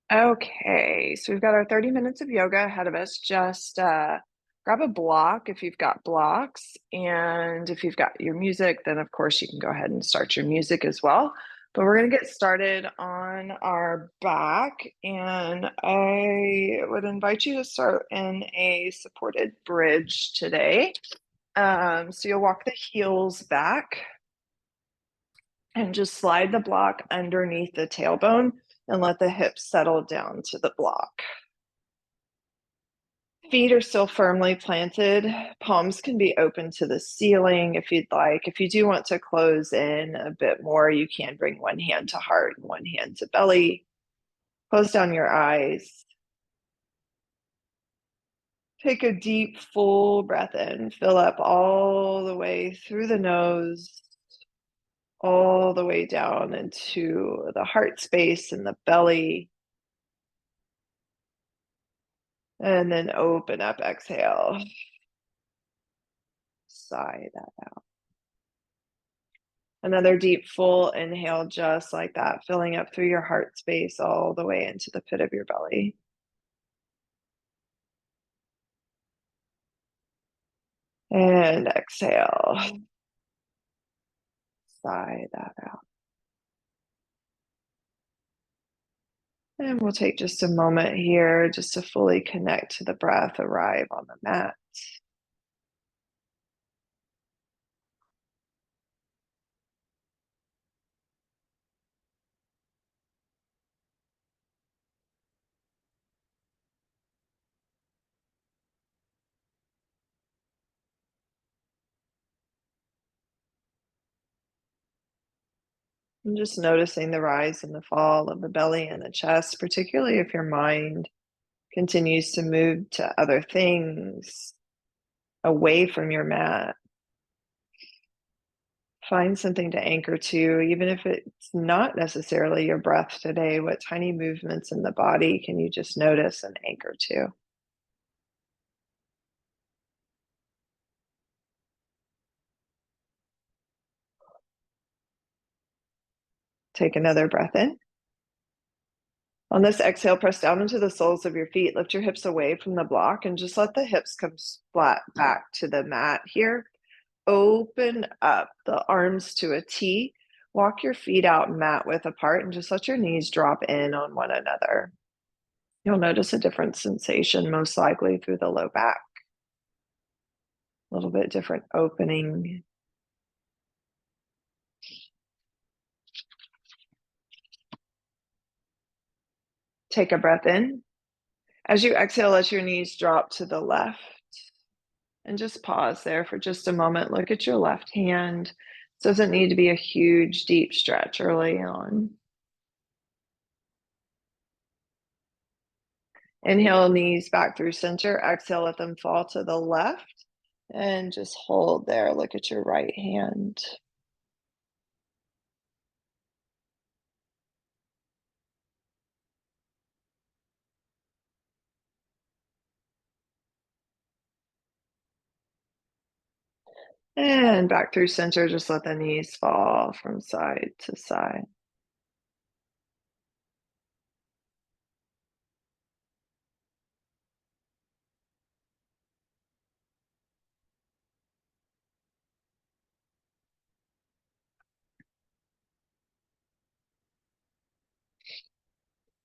Okay, so we've got our 30 minutes of yoga ahead of us. Just grab a block if you've got blocks, and if you've got your music, then of course you can go ahead and start your music as well. But we're going to get started on our back, and I would invite you to start in a supported bridge today. So you'll walk the heels back and just slide the block underneath the tailbone and let the hips settle down to the block. Feet are still firmly planted. Palms can be open to the ceiling if you'd like. If you do want to close in a bit more, you can bring one hand to heart and one hand to belly. Close down your eyes. Take a deep, full breath in. Fill up all the way through the nose, all the way down into the heart space and the belly. And then open up, exhale. Sigh that out. Another deep, full inhale, just like that, filling up through your heart space all the way into the pit of your belly. And exhale. Sigh that out. And we'll take just a moment here just to fully connect to the breath, arrive on the mat. And just noticing the rise and the fall of the belly and the chest, particularly if your mind continues to move to other things away from your mat. Find something to anchor to, even if it's not necessarily your breath today. What tiny movements in the body can you just notice and anchor to? Take another breath in. On this exhale, press down into the soles of your feet. Lift your hips away from the block and just let the hips come flat back to the mat here. Open up the arms to a T. Walk your feet out mat width apart and just let your knees drop in on one another. You'll notice a different sensation, most likely through the low back. A little bit different opening. Take a breath in. As you exhale, let your knees drop to the left. And just pause there for just a moment. Look at your left hand. It doesn't need to be a huge, deep stretch early on. Inhale, knees back through center. Exhale, let them fall to the left. And just hold there. Look at your right hand. And back through center, just let the knees fall from side to side.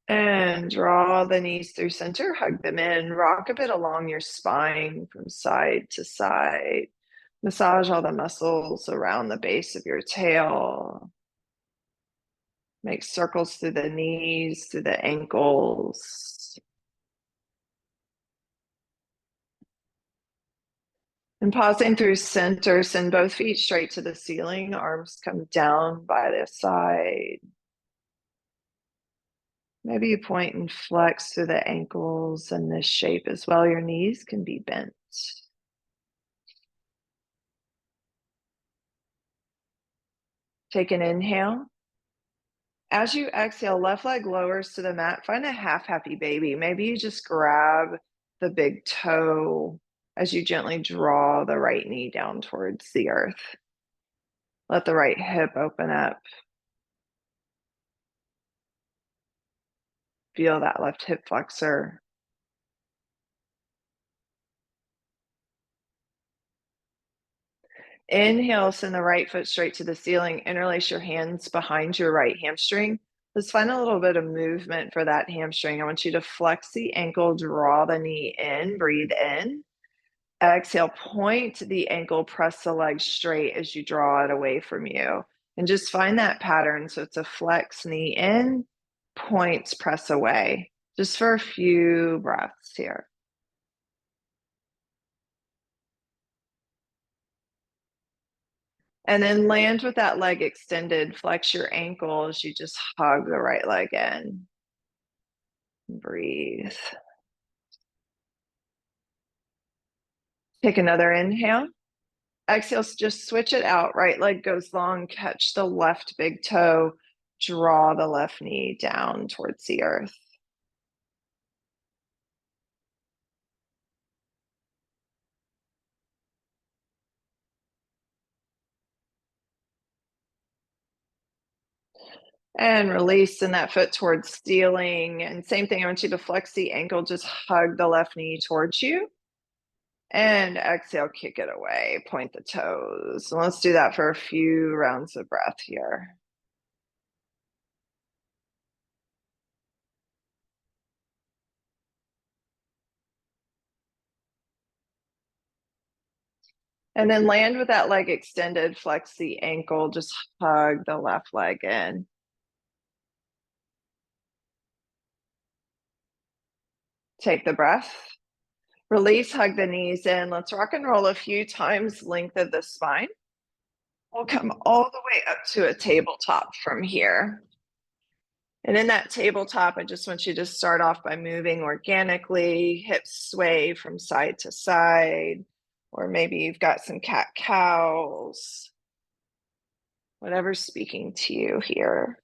And draw the knees through center, hug them in, rock a bit along your spine from side to side. Massage all the muscles around the base of your tail. Make circles through the knees, through the ankles. And pausing through center, send both feet straight to the ceiling, arms come down by the side. Maybe you point and flex through the ankles in this shape as well. Your knees can be bent. Take an inhale. As you exhale, left leg lowers to the mat. Find a half happy baby. Maybe you just grab the big toe as you gently draw the right knee down towards the earth. Let the right hip open up. Feel that left hip flexor. Inhale, send the right foot straight to the ceiling. Interlace your hands behind your right hamstring. Let's find a little bit of movement for that hamstring. I want you to flex the ankle, draw the knee in, breathe in. Exhale, point the ankle, press the leg straight as you draw it away from you. And just find that pattern. So it's a flex, knee in, points, press away. Just for a few breaths here. And then land with that leg extended. Flex your ankle as you just hug the right leg in. Breathe. Take another inhale. Exhale, just switch it out. Right leg goes long, catch the left big toe, draw the left knee down towards the earth. And release, send that foot towards ceiling. And same thing, I want you to flex the ankle, just hug the left knee towards you. And exhale, kick it away, point the toes. So let's do that for a few rounds of breath here. And then land with that leg extended, flex the ankle, just hug the left leg in. Take the breath. Release, hug the knees in. Let's rock and roll a few times, length of the spine. We'll come all the way up to a tabletop from here. And in that tabletop, I just want you to start off by moving organically, hips sway from side to side, or maybe you've got some cat cows, whatever's speaking to you here.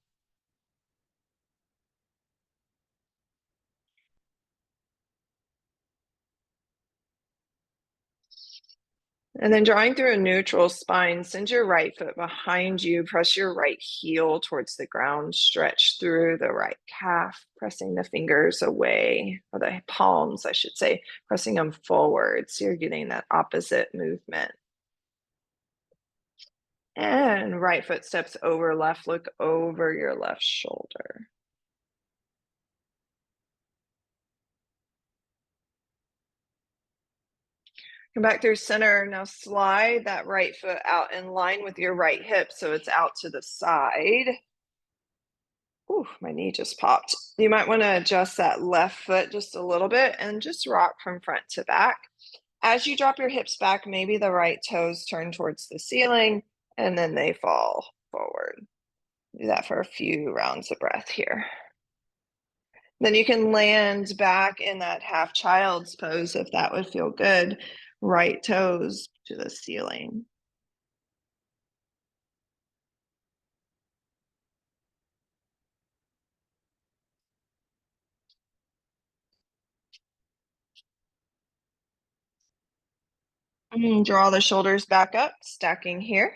And then drawing through a neutral spine, send your right foot behind you, press your right heel towards the ground, stretch through the right calf, pressing the fingers away, or the palms, I should say, pressing them forward. So you're getting that opposite movement. And right foot steps over left, look over your left shoulder. Come back through center. Now slide that right foot out in line with your right hip so it's out to the side. Ooh, my knee just popped. You might want to adjust that left foot just a little bit and just rock from front to back. As you drop your hips back, maybe the right toes turn towards the ceiling and then they fall forward. Do that for a few rounds of breath here. Then you can land back in that half child's pose if that would feel good. Right toes to the ceiling. And draw the shoulders back up, stacking here.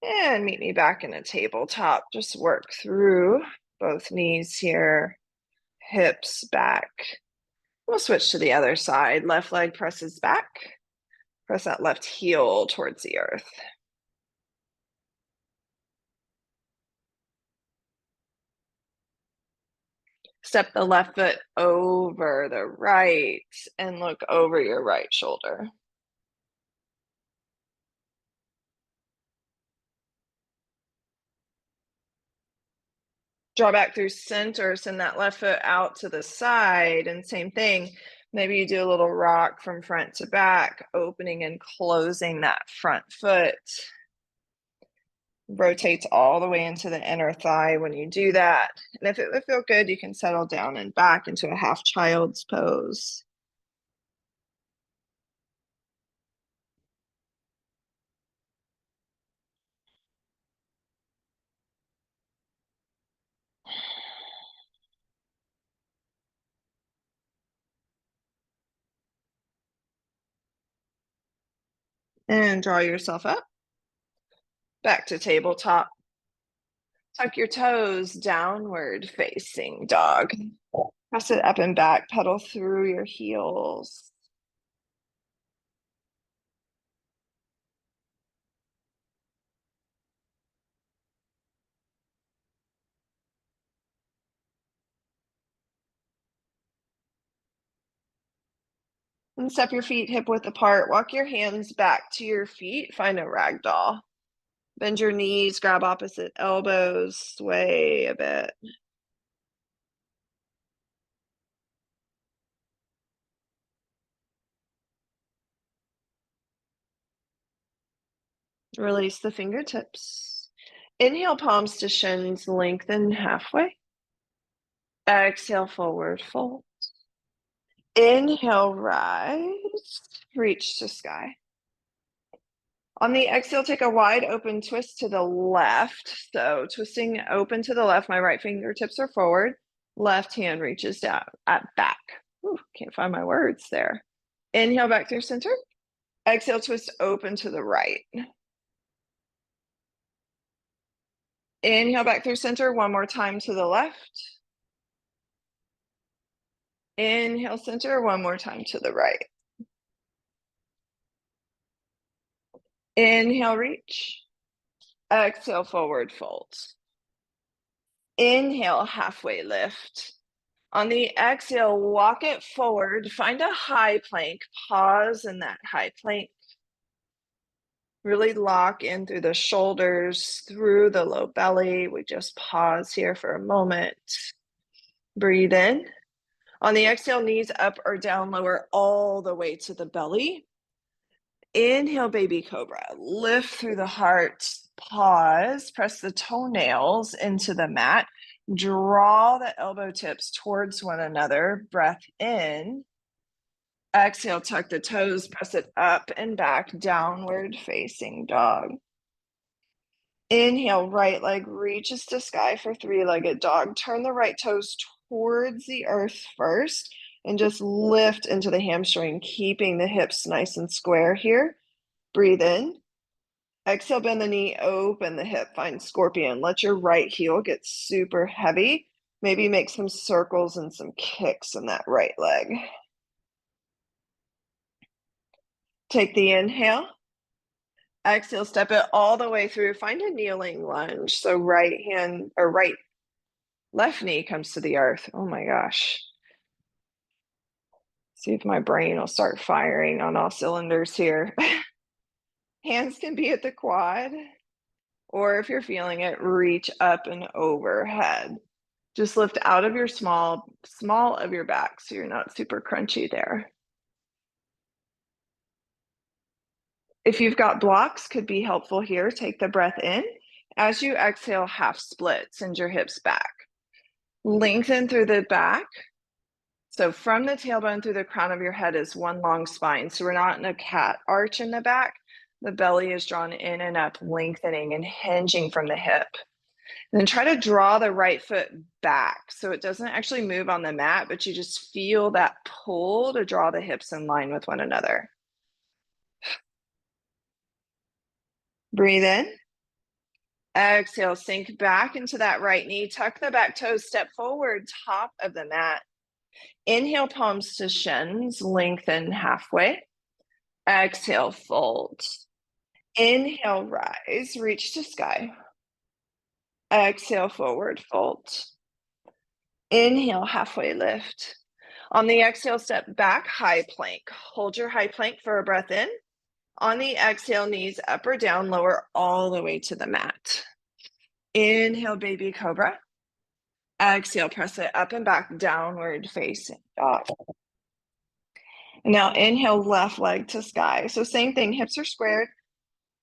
And meet me back in a tabletop. Just work through both knees here, hips back. We'll switch to the other side. Left leg presses back. Press that left heel towards the earth. Step the left foot over the right and look over your right shoulder. Draw back through center, send that left foot out to the side, and same thing. Maybe you do a little rock from front to back, opening and closing that front foot. Rotates all the way into the inner thigh when you do that. And if it would feel good, you can settle down and back into a half child's pose. And draw yourself up. Back to tabletop. Tuck your toes, downward facing dog. Press it up and back, pedal through your heels. And step your feet hip width apart. Walk your hands back to your feet. Find a ragdoll. Bend your knees, grab opposite elbows, sway a bit. Release the fingertips. Inhale, palms to shins, lengthen halfway. Exhale, forward fold. Inhale, rise, reach to sky. On the exhale, take a wide open twist to the left. So twisting open to the left, my right fingertips are forward. Left hand reaches down at back. Ooh, can't find my words there. Inhale back through center. Exhale, twist open to the right. Inhale back through center. One more time to the left. Inhale center. One more time to the right. Inhale, reach. Exhale, forward fold. Inhale, halfway lift. On the exhale, walk it forward. Find a high plank. Pause in that high plank. Really lock in through the shoulders, through the low belly. We just pause here for a moment. Breathe in. On the exhale, knees up or down, lower all the way to the belly. Inhale, baby cobra. Lift through the heart. Pause. Press the toenails into the mat. Draw the elbow tips towards one another. Breath in. Exhale, tuck the toes. Press it up and back. Downward facing dog. Inhale, right leg reaches to sky for three-legged dog. Turn the right toes towards the earth first and just lift into the hamstring, keeping the hips nice and square here. Breathe in. Exhale, bend the knee, open the hip, find scorpion. Let your right heel get super heavy. Maybe make some circles and some kicks in that right leg. Take the inhale. Exhale, step it all the way through. Find a kneeling lunge. So right hand or left knee comes to the earth. Oh my gosh. See if my brain will start firing on all cylinders here. Hands can be at the quad, or if you're feeling it, reach up and overhead. Just lift out of your small of your back so you're not super crunchy there. If you've got blocks, could be helpful here. Take the breath in. As you exhale, half split, send your hips back. Lengthen through the back. So from the tailbone through the crown of your head is one long spine. So we're not in a cat arch in the back. The belly is drawn in and up, lengthening and hinging from the hip. And then try to draw the right foot back so it doesn't actually move on the mat, but you just feel that pull to draw the hips in line with one another. Breathe in. Exhale, sink back into that right knee. Tuck the back toes, step forward, top of the mat. Inhale, palms to shins, lengthen halfway. Exhale, fold. Inhale, rise, reach to sky. Exhale, forward fold. Inhale, halfway lift. On the exhale, step back, high plank. Hold your high plank for a breath in. On the exhale, knees up or down, lower all the way to the mat. Inhale, baby cobra. Exhale, press it up and back, downward facing dog. And now inhale, left leg to sky. So same thing, hips are squared.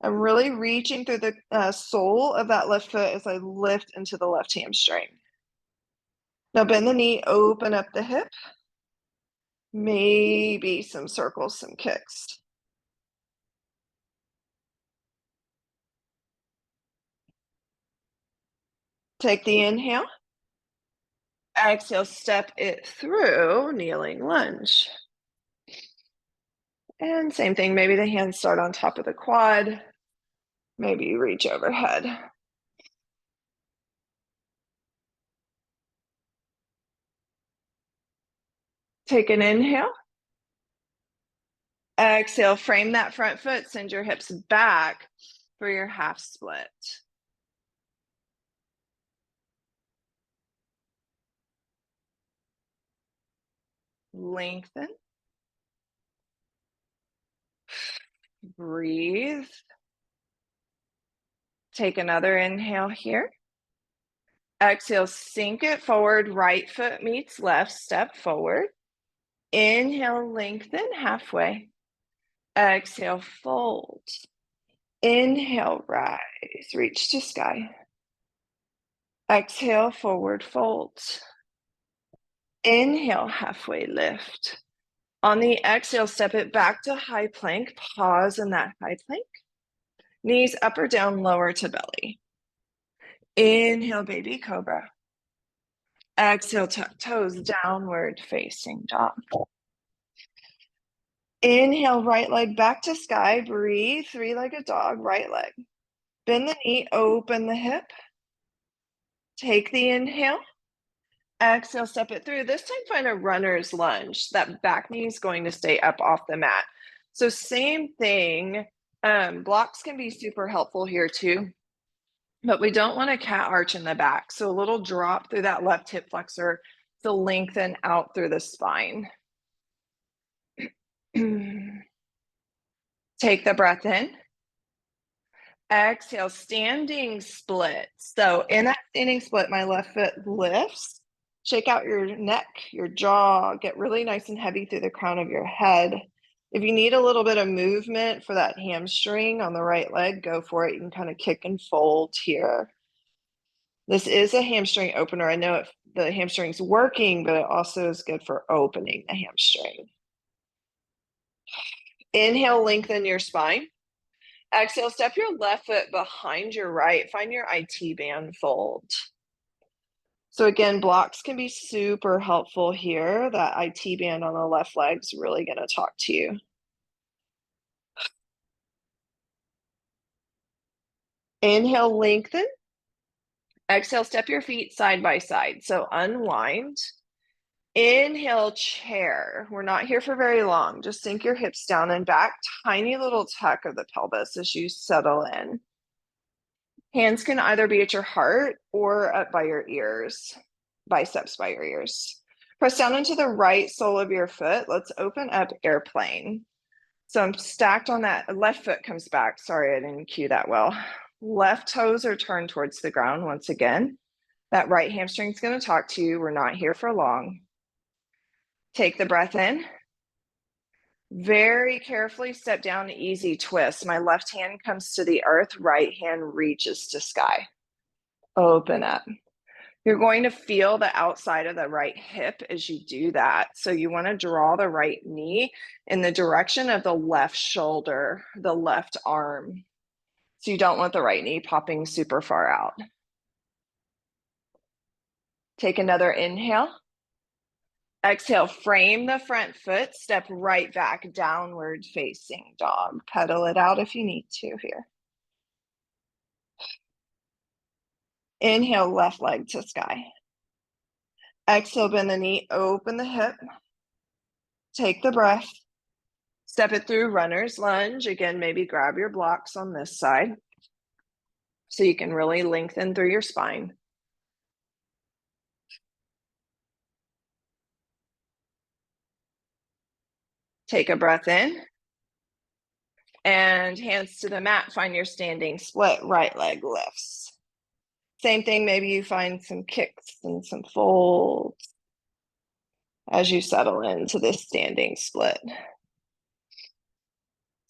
I'm really reaching through the sole of that left foot as I lift into the left hamstring. Now bend the knee, open up the hip. Maybe some circles, some kicks. Take the inhale. Exhale, step it through, kneeling lunge. And same thing, maybe the hands start on top of the quad. Maybe you reach overhead. Take an inhale. Exhale, frame that front foot, send your hips back for your half split. Lengthen. Breathe. Take another inhale here. Exhale, sink it forward, right foot meets left, step forward. Inhale, lengthen halfway. Exhale, fold. Inhale, rise, reach to sky. Exhale, forward fold. Inhale, halfway lift. On the exhale, step it back to high plank. Pause in that high plank. Knees up or down, lower to belly. Inhale, baby cobra. Exhale, tuck toes, downward facing dog. Inhale, right leg back to sky. Breathe, three-legged dog, right leg. Bend the knee, open the hip. Take the inhale. Exhale, step it through. This time, find a runner's lunge. That back knee is going to stay up off the mat. So same thing. Blocks can be super helpful here too, but we don't want a cat arch in the back. So a little drop through that left hip flexor to lengthen out through the spine. Take the breath in. Exhale, standing split. So in that standing split, my left foot lifts. Shake out your neck, your jaw, get really nice and heavy through the crown of your head. If you need a little bit of movement for that hamstring on the right leg, go for it. You can kind of kick and fold here. This is a hamstring opener. I know the hamstring's working, but it also is good for opening the hamstring. Inhale, lengthen your spine. Exhale, step your left foot behind your right. Find your IT band fold. So again, blocks can be super helpful here. That IT band on the left leg is really going to talk to you. Inhale, lengthen. Exhale, step your feet side by side. So unwind. Inhale, chair. We're not here for very long. Just sink your hips down and back. Tiny little tuck of the pelvis as you settle in. Hands can either be at your heart or up by your ears, biceps by your ears. Press down into the right sole of your foot. Let's open up airplane. So I'm stacked on that. Left foot comes back. Sorry, I didn't cue that well. Left toes are turned towards the ground once again. That right hamstring is going to talk to you. We're not here for long. Take the breath in. Very carefully step down, easy twist. My left hand comes to the earth, right hand reaches to sky. Open up. You're going to feel the outside of the right hip as you do that. So you want to draw the right knee in the direction of the left shoulder, the left arm. So you don't want the right knee popping super far out. Take another inhale. Exhale, frame the front foot, step right back, downward facing dog. Pedal it out if you need to here. Inhale, left leg to sky. Exhale, bend the knee, open the hip. Take the breath. Step it through, runner's lunge. Again, maybe grab your blocks on this side so you can really lengthen through your spine. Take a breath in. And hands to the mat, find your standing split, right leg lifts. Same thing, maybe you find some kicks and some folds as you settle into this standing split.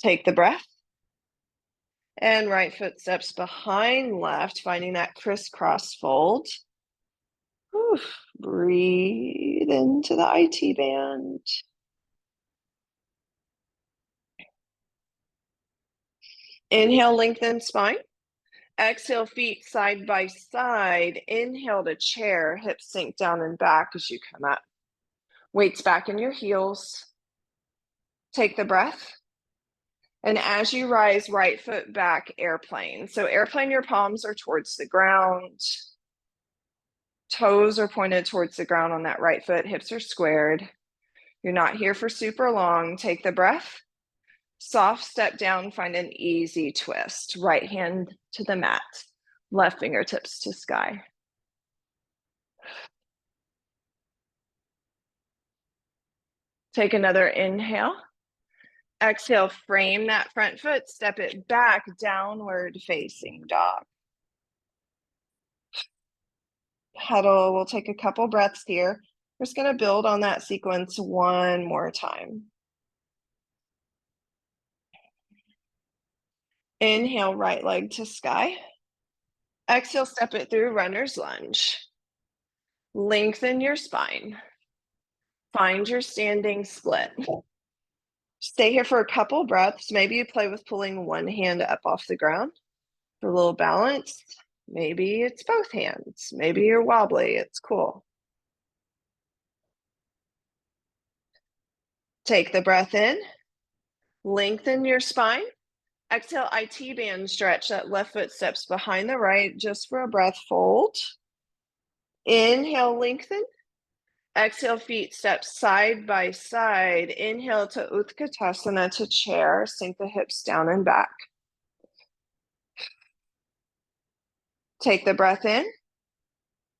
Take the breath. And right foot steps behind left, finding that crisscross fold. Whew. Breathe into the IT band. Inhale, lengthen spine. Exhale, feet side by side. Inhale to chair, hips sink down and back as you come up. Weights back in your heels. Take the breath. And as you rise, right foot back, airplane. So airplane, your palms are towards the ground. Toes are pointed towards the ground on that right foot. Hips are squared. You're not here for super long. Take the breath. Soft step down, find an easy twist. Right hand to the mat, left fingertips to sky. Take another inhale. Exhale, frame that front foot, step it back, downward facing dog. Huddle, we'll take a couple breaths here. We're just gonna build on that sequence one more time. Inhale, right leg to sky. Exhale, step it through, runner's lunge. Lengthen your spine. Find your standing split. Stay here for a couple breaths. Maybe you play with pulling one hand up off the ground for a little balance. Maybe it's both hands. Maybe you're wobbly. It's cool. Take the breath in. Lengthen your spine. Exhale, IT band stretch. That left foot steps behind the right just for a breath. Fold. Inhale, lengthen. Exhale, feet step side by side. Inhale to Utkatasana, to chair. Sink the hips down and back. Take the breath in.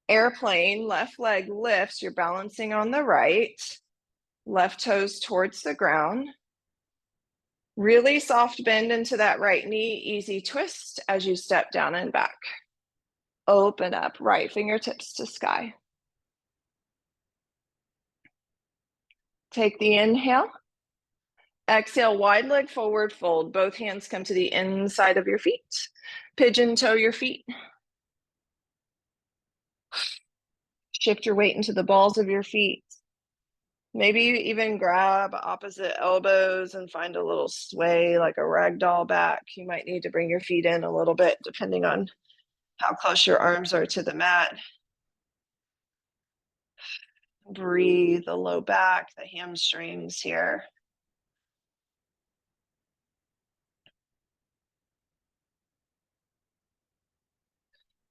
Airplane, left leg lifts. You're balancing on the right. Left toes towards the ground. Really soft bend into that right knee. Easy twist as you step down and back. Open up, right fingertips to sky. Take the inhale. Exhale, wide leg forward fold. Both hands come to the inside of your feet. Pigeon toe your feet. Shift your weight into the balls of your feet. Maybe you even grab opposite elbows and find a little sway like a ragdoll back. You might need to bring your feet in a little bit depending on how close your arms are to the mat. Breathe the low back, the hamstrings here.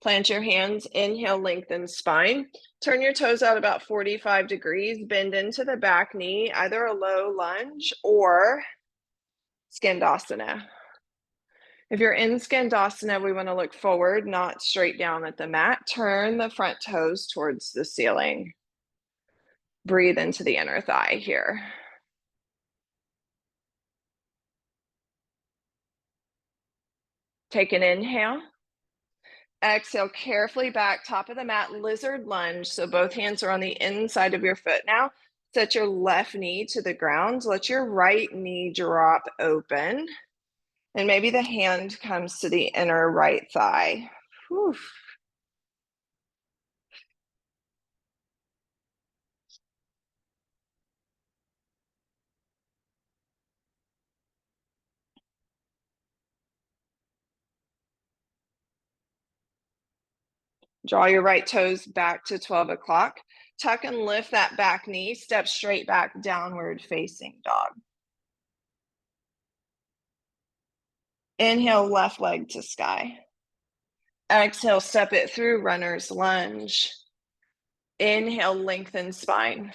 Plant your hands, inhale, lengthen spine. Turn your toes out about 45 degrees, bend into the back knee, either a low lunge or Skandasana. If you're in Skandasana, we want to look forward, not straight down at the mat. Turn the front toes towards the ceiling. Breathe into the inner thigh here. Take an inhale. Exhale, carefully back, top of the mat, lizard lunge. So both hands are on the inside of your foot now. Set your left knee to the ground. Let your right knee drop open. And maybe the hand comes to the inner right thigh. Whew. Draw your right toes back to 12 o'clock. Tuck and lift that back knee. Step straight back, downward facing dog. Inhale, left leg to sky. Exhale, step it through, runner's lunge. Inhale, lengthen spine.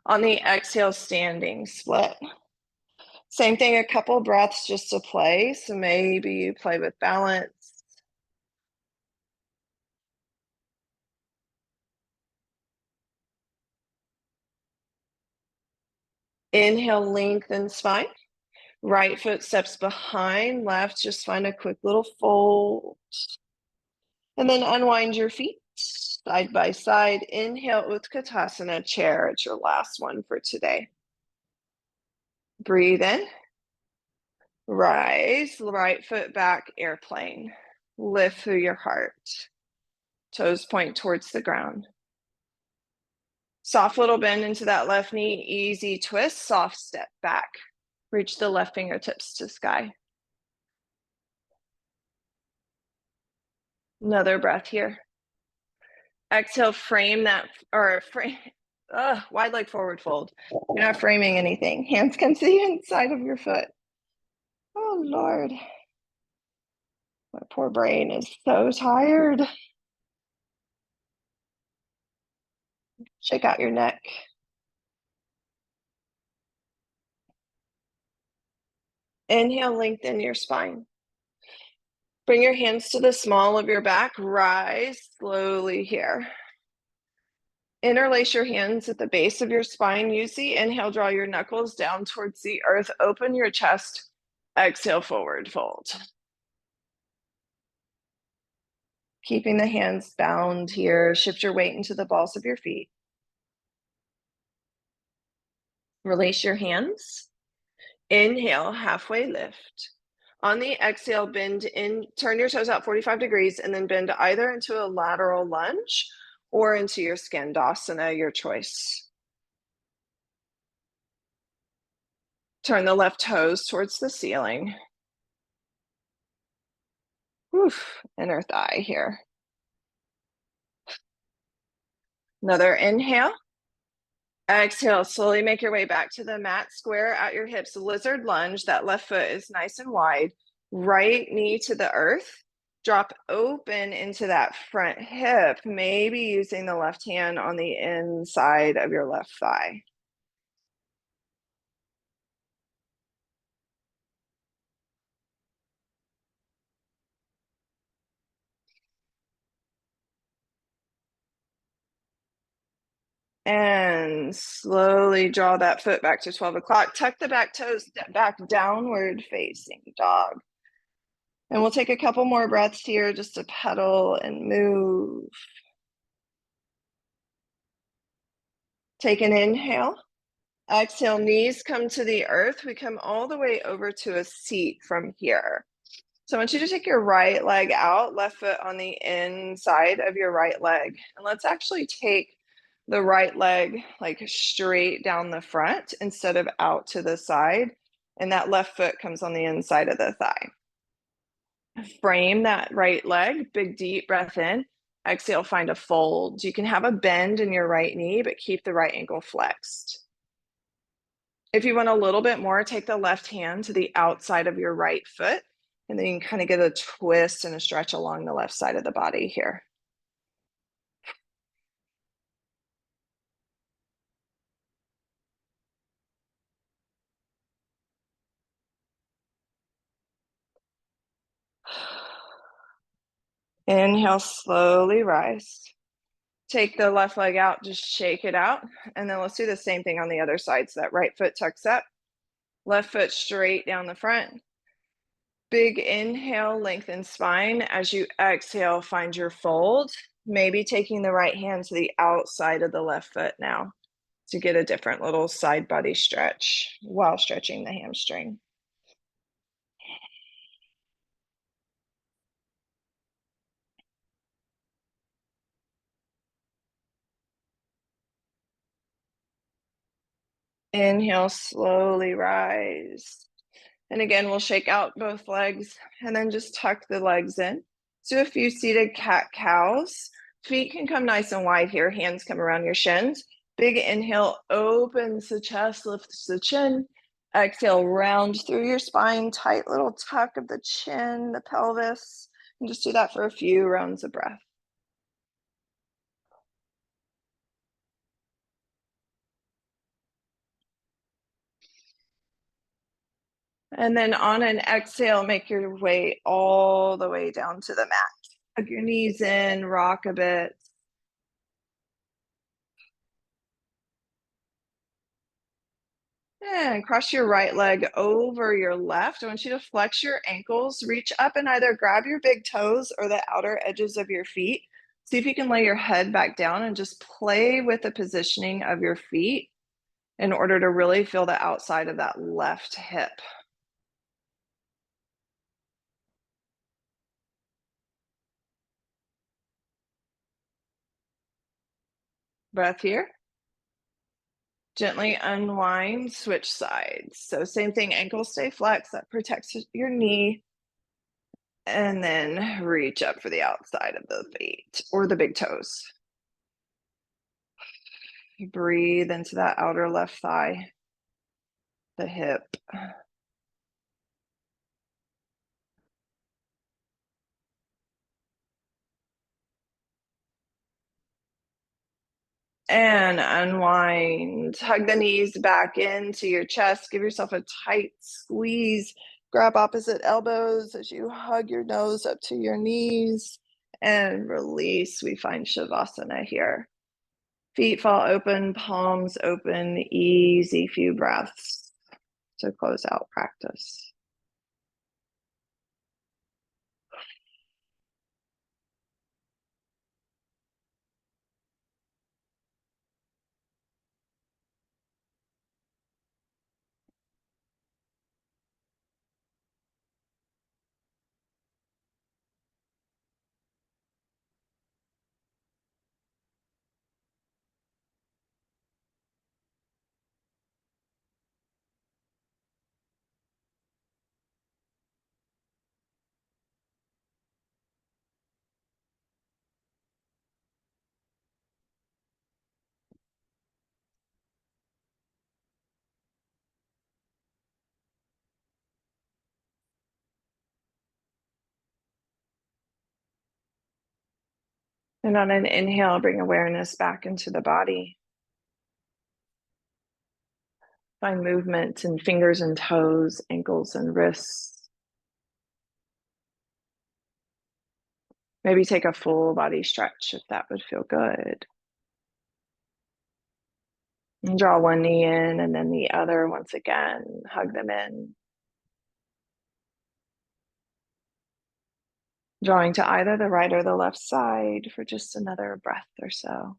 On the exhale, standing split. Same thing, a couple breaths just to play. So maybe you play with balance. Inhale, lengthen spine. Right foot steps behind, left, just find a quick little fold. And then unwind your feet side by side. Inhale, Utkatasana, chair. It's your last one for today. Breathe in. Rise, right foot back, airplane. Lift through your heart. Toes point towards the ground. Soft little bend into that left knee. Easy twist, soft step back. Reach the left fingertips to sky. Another breath here. Exhale, frame that, or frame, wide leg forward fold. You're not framing anything. Hands come to the inside of your foot. Oh, Lord. My poor brain is so tired. Shake out your neck. Inhale, lengthen your spine. Bring your hands to the small of your back, rise slowly here. Interlace your hands at the base of your spine. Use the inhale, draw your knuckles down towards the earth, open your chest, exhale, forward fold. Keeping the hands bound here, shift your weight into the balls of your feet. Release your hands. Inhale, halfway lift. On the exhale, bend in, turn your toes out 45 degrees, and then bend either into a lateral lunge or into your Skandasana, your choice. Turn the left toes towards the ceiling. Oof, inner thigh here. Another inhale. Exhale, slowly make your way back to the mat, square out your hips, lizard lunge. That left foot is nice and wide. Right knee to the earth. Drop open into that front hip, maybe using the left hand on the inside of your left thigh. And slowly draw that foot back to 12 o'clock. Tuck the back toes back, downward facing dog. And we'll take a couple more breaths here just to pedal and move. Take an inhale. Exhale, knees come to the earth. We come all the way over to a seat from here. So I want you to take your right leg out, left foot on the inside of your right leg. And let's actually take the right leg like straight down the front instead of out to the side. And that left foot comes on the inside of the thigh. Frame that right leg, big deep breath in. Exhale, find a fold. You can have a bend in your right knee, but keep the right ankle flexed. If you want a little bit more, take the left hand to the outside of your right foot, and then you can kind of get a twist and a stretch along the left side of the body here. Inhale, slowly rise. Take the left leg out, just shake it out. And then let's do the same thing on the other side. So that right foot tucks up, left foot straight down the front. Big inhale, lengthen spine. As you exhale, find your fold. Maybe taking the right hand to the outside of the left foot now to get a different little side body stretch while stretching the hamstring. Inhale, slowly rise. And again, we'll shake out both legs and then just tuck the legs in. Do a few seated cat-cows. Feet can come nice and wide here. Hands come around your shins. Big inhale, opens the chest, lifts the chin. Exhale, round through your spine, tight little tuck of the chin, the pelvis. And just do that for a few rounds of breath. And then on an exhale, make your way all the way down to the mat. Hug your knees in, rock a bit. And cross your right leg over your left. I want you to flex your ankles, reach up and either grab your big toes or the outer edges of your feet. See if you can lay your head back down and just play with the positioning of your feet in order to really feel the outside of that left hip. Breath here. Gently unwind, switch sides. So same thing, ankles stay flexed, that protects your knee. And then reach up for the outside of the feet or the big toes. Breathe into that outer left thigh, the hip. And unwind. Hug the knees back into your chest. Give yourself a tight squeeze. Grab opposite elbows as you hug your nose up to your knees and release. We find Shavasana here. Feet fall open, palms open, easy few breaths to close out practice. And on an inhale, bring awareness back into the body. Find movement in fingers and toes, ankles and wrists. Maybe take a full body stretch if that would feel good. And draw one knee in and then the other once again. Hug them in. Drawing to either the right or the left side for just another breath or so.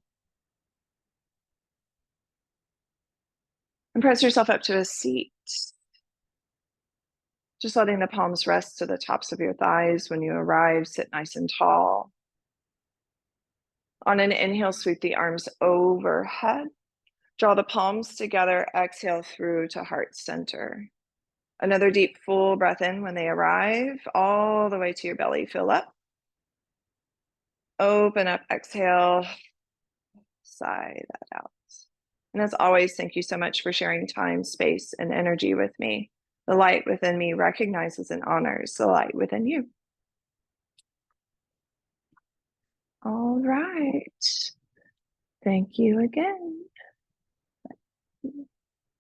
And press yourself up to a seat. Just letting the palms rest to the tops of your thighs. When you arrive, sit nice and tall. On an inhale, sweep the arms overhead. Draw the palms together, exhale through to heart center. Another deep, full breath in when they arrive, all the way to your belly. Fill up. Open up, exhale, sigh that out. And as always, thank you so much for sharing time, space, and energy with me. The light within me recognizes and honors the light within you. All right. Thank you again.